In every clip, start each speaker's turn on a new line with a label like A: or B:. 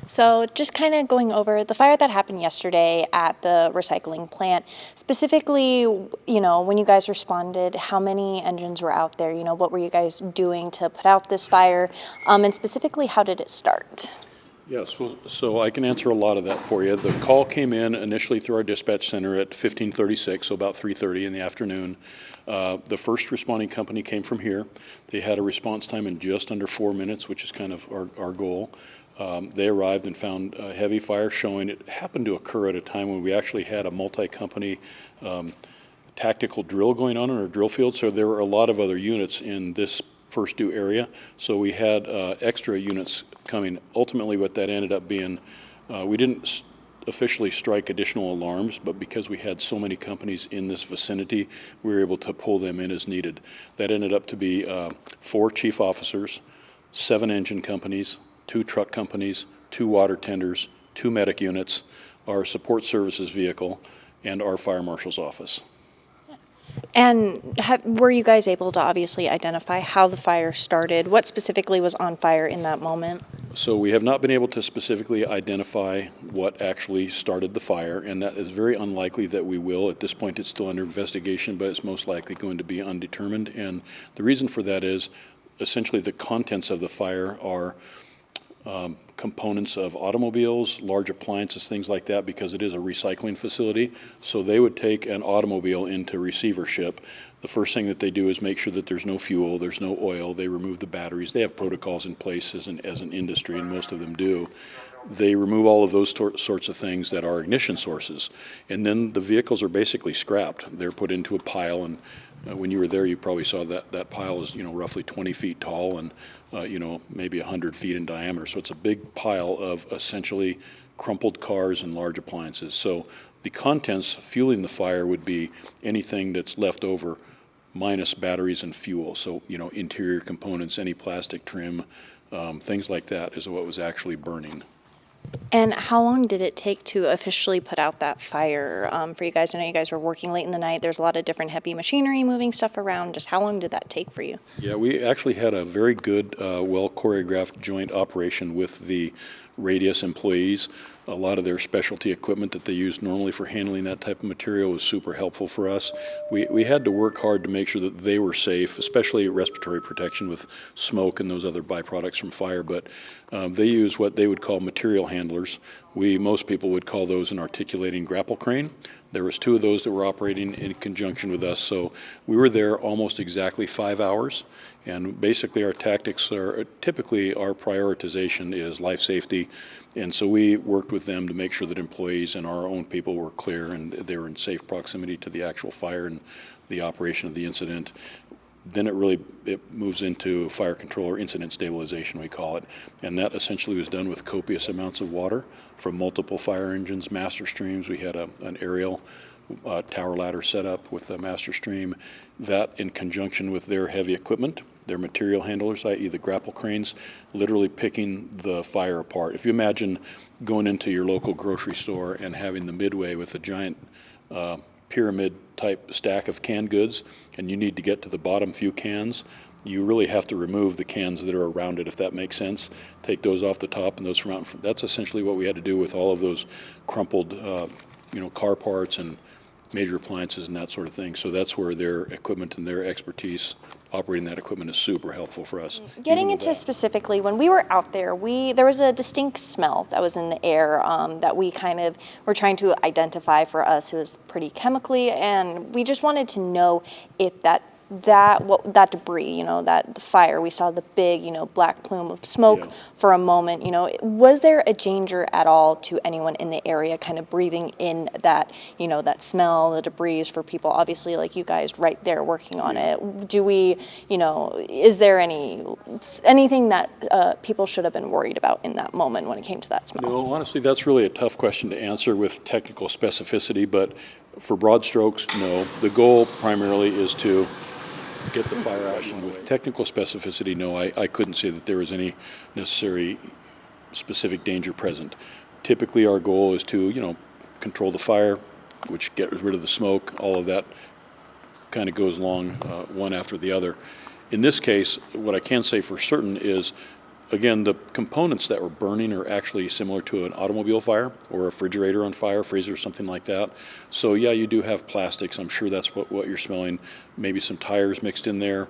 A: So just kind of going over the fire that happened yesterday at the recycling plant, specifically, when you guys responded, how many engines were out there? What were you guys doing to put out this fire? And specifically, how did it start?
B: Yes, well, so I can answer a lot of that for you. The call came in initially through our dispatch center at 15:36, so about 3:30 in the afternoon. The first responding company came from here. They had a response time in just under 4 minutes, which is kind of our goal. They arrived and found a heavy fire showing. It happened to occur at a time when we actually had a multi-company tactical drill going on in our drill field, so there were a lot of other units in this first due area, so we had extra units coming. Ultimately, what that ended up being, we didn't officially strike additional alarms, but because we had so many companies in this vicinity, we were able to pull them in as needed. That ended up to be 4 chief officers, 7 engine companies, 2 truck companies, 2 water tenders, 2 medic units, our support services vehicle, and our fire marshal's office.
A: And were you guys able to obviously identify how the fire started? What specifically was on fire in that moment?
B: So we have not been able to specifically identify what actually started the fire, and that is very unlikely that we will. At this point, it's still under investigation, but it's most likely going to be undetermined. And the reason for that is essentially the contents of the fire are components of automobiles, large appliances, things like that, because it is a recycling facility. So they would take an automobile into receivership. The first thing that they do is make sure that there's no fuel, there's no oil. They remove the batteries. They have protocols in place as an industry, and most of them do. They remove all of those sorts of things that are ignition sources. And then the vehicles are basically scrapped. They're put into a pile, and when you were there, you probably saw that pile is, roughly 20 feet tall and, maybe 100 feet in diameter. So it's a big pile of essentially crumpled cars and large appliances. So the contents fueling the fire would be anything that's left over minus batteries and fuel. So, interior components, any plastic trim, things like that is what was actually burning.
A: And how long did it take to officially put out that fire for you guys? I know you guys were working late in the night. There's a lot of different heavy machinery moving stuff around. Just how long did that take for you?
B: Yeah, we actually had a very good, well-choreographed joint operation with the Radius employees. A lot of their specialty equipment that they use normally for handling that type of material was super helpful for us. We had to work hard to make sure that they were safe, especially respiratory protection with smoke and those other byproducts from fire, but they use what they would call material handlers. Most people would call those an articulating grapple crane. There was 2 of those that were operating in conjunction with us, so we were there almost exactly 5 hours. And basically our tactics are, typically our prioritization is life safety. And so we worked with them to make sure that employees and our own people were clear and they were in safe proximity to the actual fire and the operation of the incident. Then it moves into fire control or incident stabilization, we call it. And that essentially was done with copious amounts of water from multiple fire engines, master streams. We had an aerial tower ladder set up with a master stream. That in conjunction with their heavy equipment, their material handlers, i.e. the grapple cranes, literally picking the fire apart. If you imagine going into your local grocery store and having the midway with a giant pyramid type stack of canned goods, and you need to get to the bottom few cans, you really have to remove the cans that are around it, if that makes sense. Take those off the top and those from out in front. That's essentially what we had to do with all of those crumpled car parts and major appliances and that sort of thing. So that's where their equipment and their expertise operating that equipment is super helpful for us.
A: Getting into specifically, when we were out there, there was a distinct smell that was in the air that we kind of were trying to identify. For us, it was pretty chemically, and we just wanted to know if that debris, that the fire, we saw the big, black plume of smoke for a moment, was there a danger at all to anyone in the area kind of breathing in that, that smell, the debris for people, obviously like you guys right there working on it? Do we, is there anything that people should have been worried about in that moment when it came to that smell?
B: No, honestly, that's really a tough question to answer with technical specificity, but for broad strokes, no. The goal primarily is to get the fire out. And with technical specificity, no, I couldn't say that there was any necessary specific danger present. Typically, our goal is to, control the fire, which get rid of the smoke. All of that kind of goes along one after the other. In this case, what I can say for certain is Again, the components that were burning are actually similar to an automobile fire or a refrigerator on fire, freezer, something like that. So yeah, you do have plastics. I'm sure that's what you're smelling. Maybe some tires mixed in there.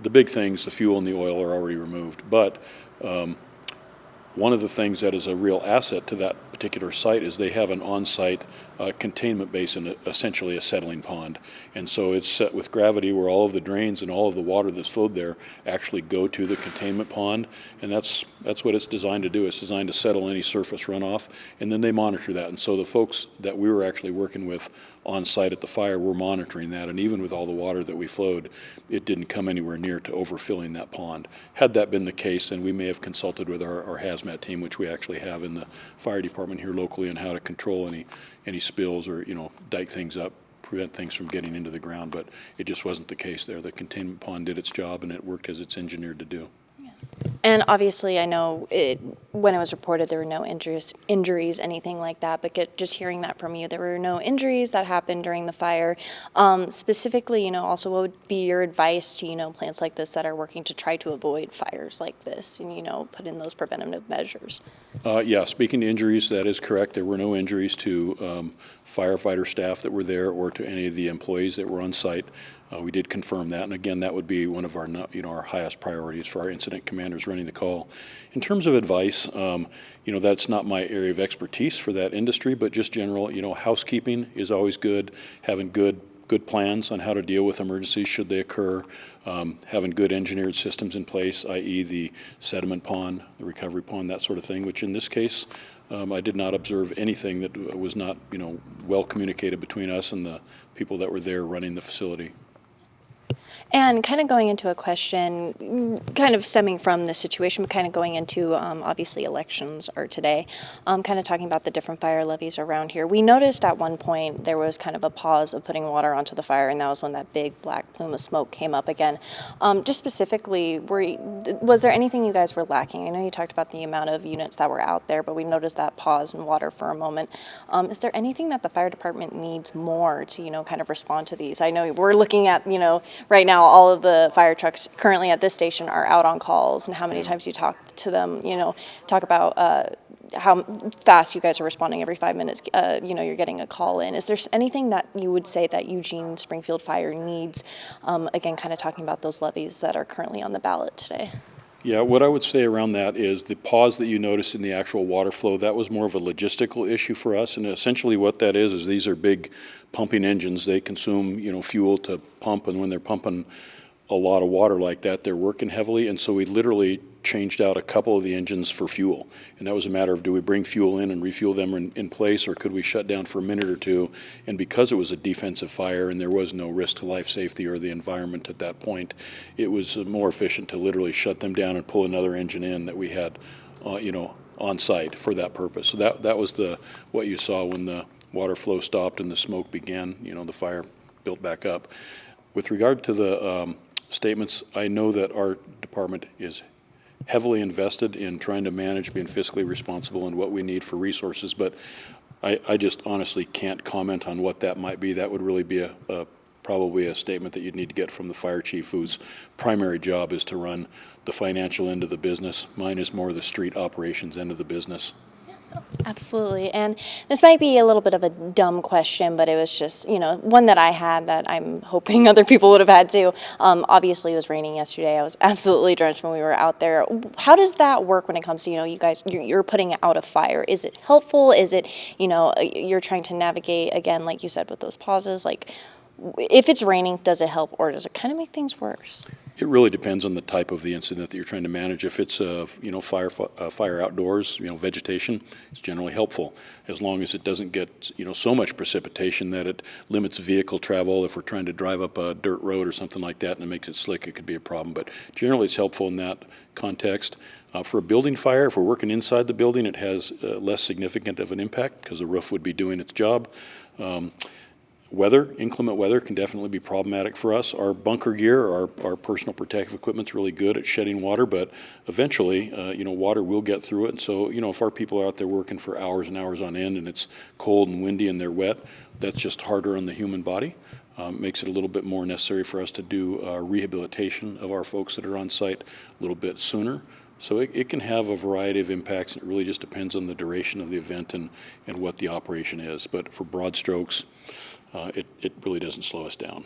B: The big things, the fuel and the oil, are already removed. But one of the things that is a real asset to that particular site is they have an on-site containment basin, essentially a settling pond. And so it's set with gravity where all of the drains and all of the water that's flowed there actually go to the containment pond. And that's what it's designed to do. It's designed to settle any surface runoff, and then they monitor that. And so the folks that we were actually working with on site at the fire were monitoring that, and even with all the water that we flowed, it didn't come anywhere near to overfilling that pond. Had that been the case, then we may have consulted with our hazmat team, which we actually have in the fire department here locally, on how to control any spills or dike things up, prevent things from getting into the ground. But it just wasn't the case there. The containment pond did its job, and it worked as it's engineered to do.
A: And obviously, I know when it was reported there were no injuries, anything like that, but just hearing that from you, there were no injuries that happened during the fire. Specifically, also what would be your advice to, plants like this that are working to try to avoid fires like this and, put in those preventative measures?
B: Yeah, speaking to injuries, that is correct. There were no injuries to firefighter staff that were there or to any of the employees that were on site. We did confirm that, and again, that would be one of our, our highest priorities for our incident commanders running the call. In terms of advice, that's not my area of expertise for that industry, but just general, housekeeping is always good. Having good plans on how to deal with emergencies should they occur. Having good engineered systems in place, i.e. the sediment pond, the recovery pond, that sort of thing, which in this case, I did not observe anything that was not, well communicated between us and the people that were there running the facility.
A: And kind of going into a question, kind of stemming from the situation, but kind of going into, obviously elections are today, kind of talking about the different fire levies around here. We noticed at one point there was kind of a pause of putting water onto the fire, and that was when that big black plume of smoke came up again. Just specifically, was there anything you guys were lacking? I know you talked about the amount of units that were out there, but we noticed that pause in water for a moment. Is there anything that the fire department needs more to, kind of respond to these? I know we're looking at, right now, all of the fire trucks currently at this station are out on calls, and how many times you talk to them, talk about how fast you guys are responding every 5 minutes, you're getting a call in. Is there anything that you would say that Eugene Springfield Fire needs, again, kind of talking about those levies that are currently on the ballot today?
B: Yeah, what I would say around that is the pause that you noticed in the actual water flow, that was more of a logistical issue for us. And essentially what that is these are big pumping engines. They consume, fuel to pump, and when they're pumping a lot of water like that, they're working heavily. And so we literally changed out a couple of the engines for fuel. And that was a matter of, do we bring fuel in and refuel them in place, or could we shut down for a minute or two? And because it was a defensive fire and there was no risk to life safety or the environment at that point, it was more efficient to literally shut them down and pull another engine in that we had, on site for that purpose. So that was what you saw when the water flow stopped and the smoke began, the fire built back up. With regard to the statements, I know that our department is heavily invested in trying to manage being fiscally responsible and what we need for resources, but I just honestly can't comment on what that might be. That would really be probably a statement that you'd need to get from the fire chief, whose primary job is to run the financial end of the business. Mine is more the street operations end of the business.
A: Absolutely. And this might be a little bit of a dumb question, but it was just, one that I had that I'm hoping other people would have had too. Obviously, it was raining yesterday. I was absolutely drenched when we were out there. How does that work when it comes to, you guys, you're putting out a fire? Is it helpful? Is it, you're trying to navigate, again, like you said, with those pauses? Like, if it's raining, does it help, or does it kind of make things worse?
B: It really depends on the type of the incident that you're trying to manage. If it's fire outdoors, vegetation, it's generally helpful as long as it doesn't get so much precipitation that it limits vehicle travel. If we're trying to drive up a dirt road or something like that and it makes it slick, it could be a problem. But generally, it's helpful in that context. For a building fire, if we're working inside the building, it has less significant of an impact because the roof would be doing its job. Inclement weather can definitely be problematic for us. Our bunker gear, our personal protective equipment's really good at shedding water, but eventually, water will get through it. And so, if our people are out there working for hours and hours on end and it's cold and windy and they're wet, that's just harder on the human body. Makes it a little bit more necessary for us to do rehabilitation of our folks that are on site a little bit sooner. So it can have a variety of impacts. It really just depends on the duration of the event and what the operation is. But for broad strokes, it really doesn't slow us down.